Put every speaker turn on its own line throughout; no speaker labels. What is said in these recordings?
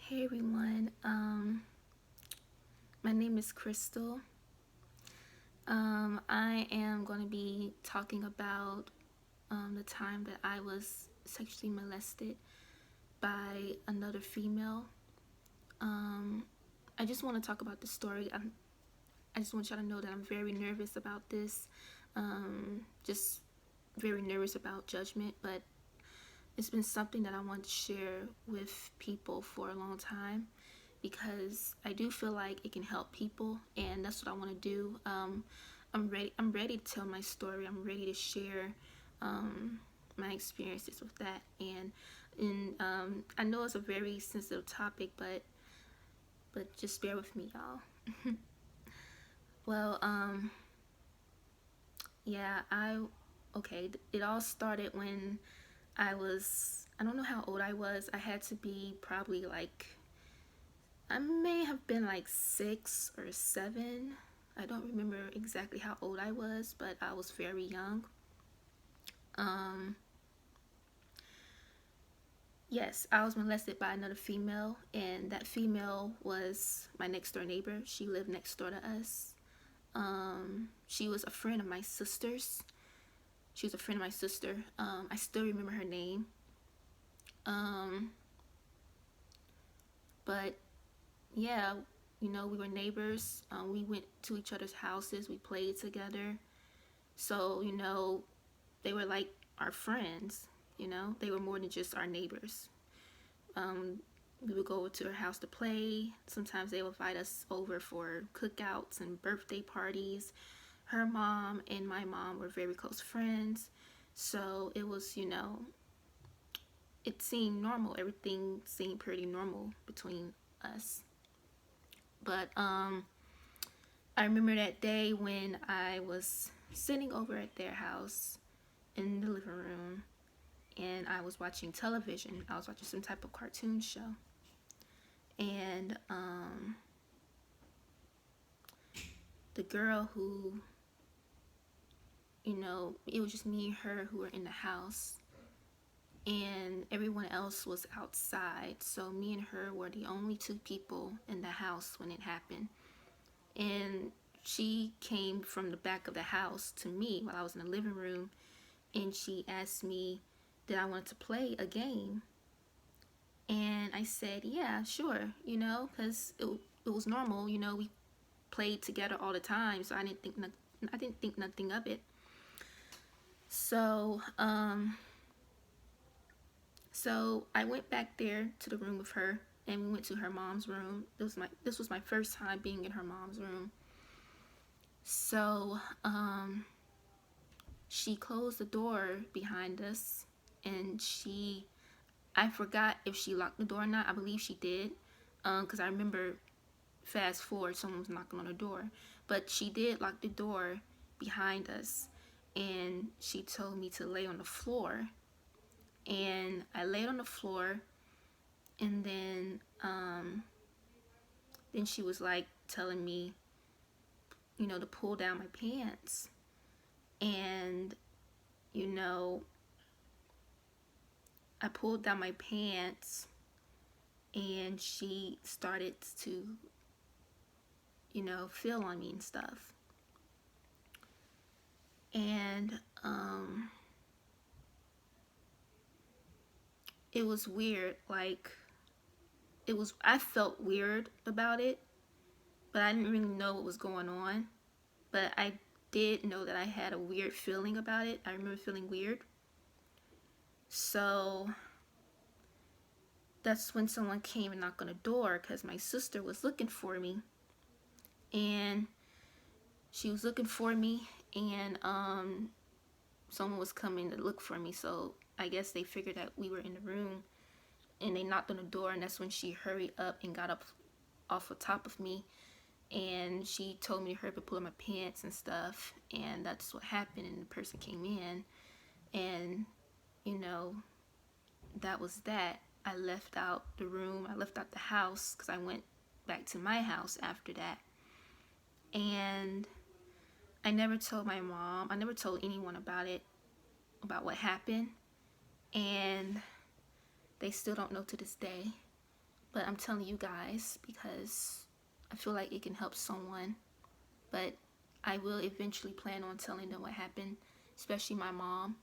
Hey everyone, my name is Crystal. I am going to be talking about the time that I was sexually molested by another female. Um, I just want to talk about the story. I just want y'all to know that I'm very nervous about this. Just very nervous about judgment, but it's been something that I want to share with people for a long time because I do feel like it can help people, and that's what I want to do. I'm ready. I'm ready to tell my story. I'm ready to share my experiences with that. And I know it's a very sensitive topic, but just bear with me, y'all. Well, yeah, okay. It all started when I don't know how old I was. I had to be probably like I may have been like 6 or 7. I don't remember exactly how old I was, but I was very young. Um, yes, I was molested by another female, and that female was my next door neighbor. She lived next door to us. She was a friend of my sister's. She was a friend of my sister. I still remember her name. Um, but yeah, we were neighbors. We went to each other's houses. We played together. So, they were like our friends, they were more than just our neighbors. Um, we would go to her house to play. Sometimes they would invite us over for cookouts and birthday parties. Her mom and my mom were very close friends. So it was, it seemed normal. Everything seemed pretty normal between us. But I remember that day when I was sitting over at their house in the living room and I was watching television. I was watching some type of cartoon show. And the girl who, it was just me and her who were in the house. And everyone else was outside. So me and her were the only two people in the house when it happened. And she came from the back of the house to me while I was in the living room. And she asked me, did I want to play a game? And I said, yeah, sure, because it was normal, we played together all the time, so I didn't think nothing of it. So, so I went back there to the room with her, and we went to her mom's room. This was my first time being in her mom's room. So, she closed the door behind us, and I forgot if she locked the door or not. I believe she did, because I remember fast forward, someone was knocking on the door. But she did lock the door behind us, and she told me to lay on the floor. And I laid on the floor, and then she was like telling me, to pull down my pants. And, you know, I pulled down my pants, and she started to, feel on me and stuff. And it was weird. Like, I felt weird about it, but I didn't really know what was going on. But I did know that I had a weird feeling about it. I remember feeling weird. So that's when someone came and knocked on the door because my sister was looking for me. And she was looking for me, and someone was coming to look for me. So I guess they figured that we were in the room, and they knocked on the door, and that's when she hurried up and got up off the top of me, and she told me to hurry up and pull up my pants and stuff. And that's what happened, and the person came in, and that was that. I left out the room. I left out the house because I went back to my house after that. And I never told my mom. I never told anyone about it, about what happened. And they still don't know to this day. but I'm telling you guys because I feel like it can help someone. But I will eventually plan on telling them what happened, especially my mom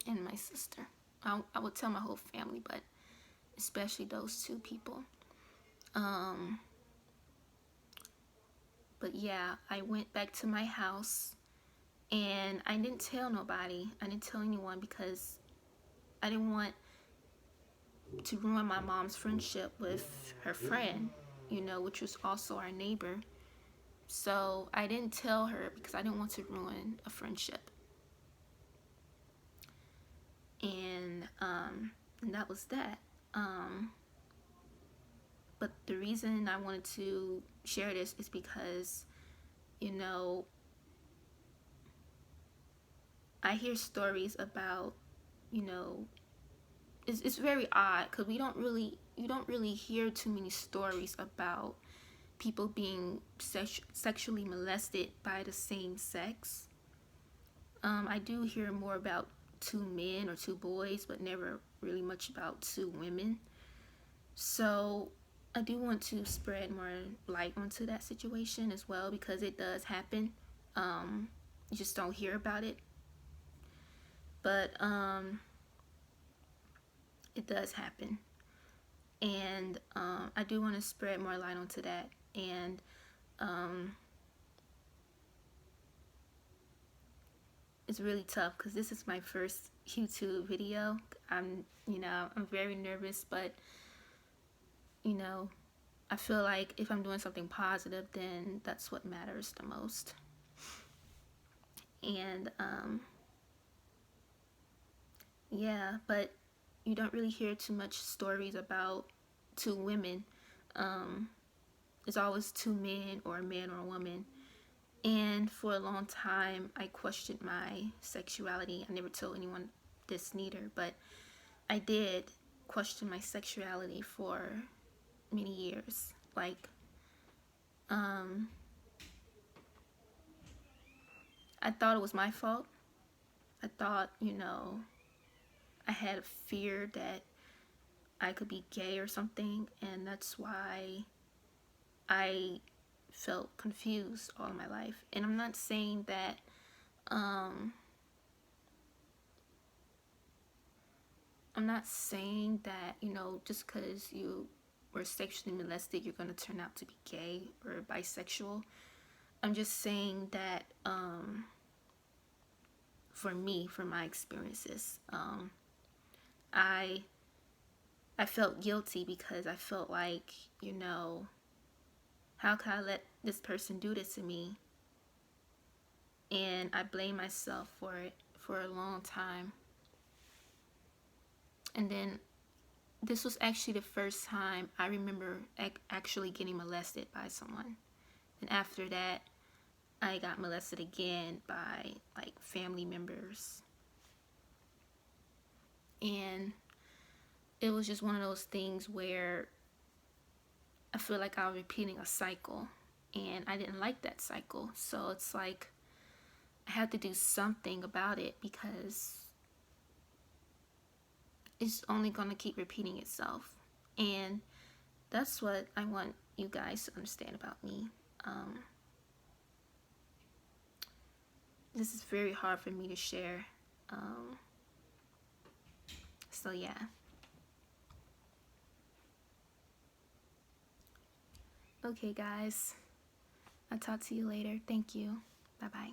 and my sister. I would tell my whole family, but especially those two people. Um, but yeah, I went back to my house and I didn't tell nobody. I didn't tell anyone because I didn't want to ruin my mom's friendship with her friend, which was also our neighbor. So I didn't tell her because I didn't want to ruin a friendship. And that was that. But the reason I wanted to share this is because, I hear stories about, it's very odd because you don't really hear too many stories about people being sexually molested by the same sex. I do hear more about two men or two boys, but never really much about two women. So I do want to spread more light onto that situation as well because it does happen. You just don't hear about it. But it does happen. And I do want to spread more light onto that. And it's really tough because this is my first YouTube video. I'm very nervous, but I feel like if I'm doing something positive, then that's what matters the most. And yeah, but you don't really hear too much stories about two women. It's always two men or a man or a woman. And for a long time, I questioned my sexuality. I never told anyone this neither, but I did question my sexuality for many years. Like, I thought it was my fault. I thought, I had a fear that I could be gay or something, and that's why I felt confused all my life. And I'm not saying that just because you were sexually molested, you're going to turn out to be gay or bisexual. I'm just saying that for me, from my experiences, I felt guilty because I felt like, how could I let this person do this to me? And I blamed myself for it for a long time. And then this was actually the first time I remember actually getting molested by someone. And after that, I got molested again by like family members. And it was just one of those things where I feel like I was repeating a cycle. And I didn't like that cycle. So it's like I had to do something about it because it's only going to keep repeating itself. And that's what I want you guys to understand about me. This is very hard for me to share. So yeah. Okay, guys. I'll talk to you later. Thank you. Bye-bye.